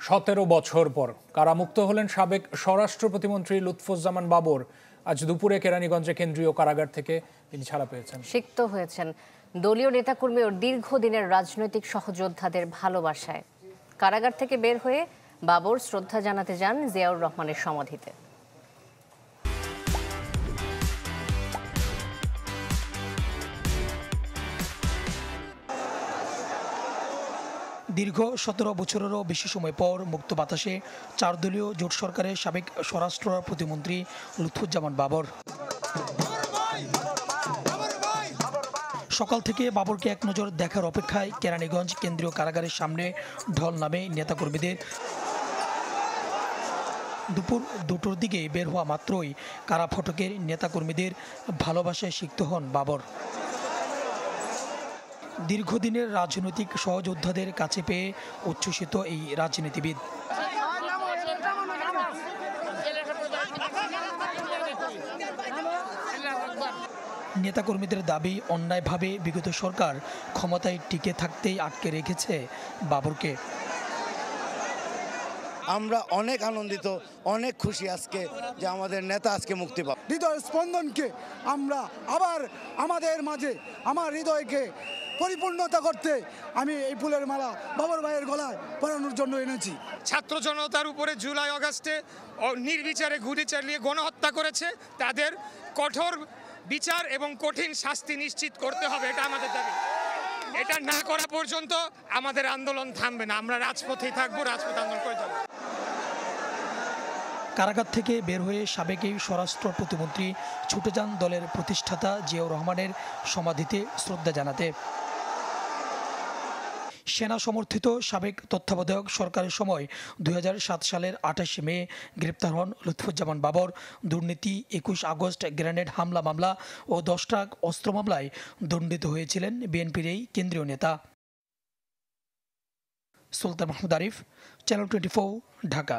17 বছর পর কারামুক্ত হলেন সাবেক স্বরাষ্ট্র প্রতিমন্ত্রী লুৎফুজ্জামান বাবর। আজ দুপুরে কেরানীগঞ্জে কেন্দ্রীয় কারাগার থেকে তিনি ছাড়া পেয়েছেন। সিক্ত হয়েছেন দলীয় নেতাকর্মী ও দীর্ঘদিনের রাজনৈতিক সহযোদ্ধাদের ভালোবাসায়। কারাগার থেকে বের হয়ে বাবর শ্রদ্ধা জানাতে যান জিয়াউর রহমানের সমাধিতে। দীর্ঘ 17 বছরেরও বেশি সময় পর মুক্ত বাতাসে 4 দলীয় জোট সরকারের সাবেক স্বরাষ্ট্র প্রতিমন্ত্রী লুৎফুজ্জামান বাবর। সকাল থেকে বাবরকে এক নজর দেখার অপেক্ষায় কেরানীগঞ্জ কেন্দ্রীয় কারাগারের সামনে ঢল নামে নেতাকর্মীদের। দুপুর 2টোর দিকে বের হওয়া মাত্রই কারা ফটকের নেতাকর্মীদের ভালোবাসায় সিক্ত হন বাবর। দীর্ঘদিনের রাজনৈতিক সহযোদ্ধাদের কাছে পেয়ে উচ্ছ্বসিত এই রাজনীতিবিদ। নেতাকর্মীদের দাবি, অন্যায়ভাবে বিগত সরকার ক্ষমতায় টিকে থাকতেই আটকে রেখেছে বাবরকে। আমরা অনেক আনন্দিত, অনেক খুশি আজকে যে আমাদের নেতা আজকে মুক্তি পাবে। হৃদয়ের স্পন্দনকে আমরা আবার আমাদের মাঝে, আমার হৃদয়কে পরিপূর্ণতা করতে আমি এই ফুলের মালা বাবর ভাইয়ের গলায় পরানোর জন্য এনেছি। ছাত্র জনতার উপরে জুলাই আগস্টে নির্বিচারে গুলি চালিয়ে গণহত্যা করেছে, তাদের কঠোর বিচার এবং কঠিন শাস্তি নিশ্চিত করতে হবে, এটা আমাদের দাবি। এটা না করা পর্যন্ত আমাদের আন্দোলন থামবে না, আমরা রাজপথেই থাকবো, রাজপথ আন্দোলন করে যাবো। কারাগার থেকে বের হয়ে সাবেক এই স্বরাষ্ট্র প্রতিমন্ত্রী ছুটে যান দলের প্রতিষ্ঠাতা জিয়াউর রহমানের সমাধিতে শ্রদ্ধা জানাতে। সেনা সমর্থিত সাবেক তত্ত্বাবধায়ক সরকারের সময় 2007 সালের 28 মে গ্রেপ্তার হন লুৎফুজ্জামান বাবর। দুর্নীতি, 21 আগস্ট গ্রেনেড হামলা মামলা ও 10 ট্রাক অস্ত্র মামলায় দণ্ডিত হয়েছিলেন বিএনপির এই কেন্দ্রীয় নেতা। সুলতান মাহমুদ আরিফ, চ্যানেল 24, ঢাকা।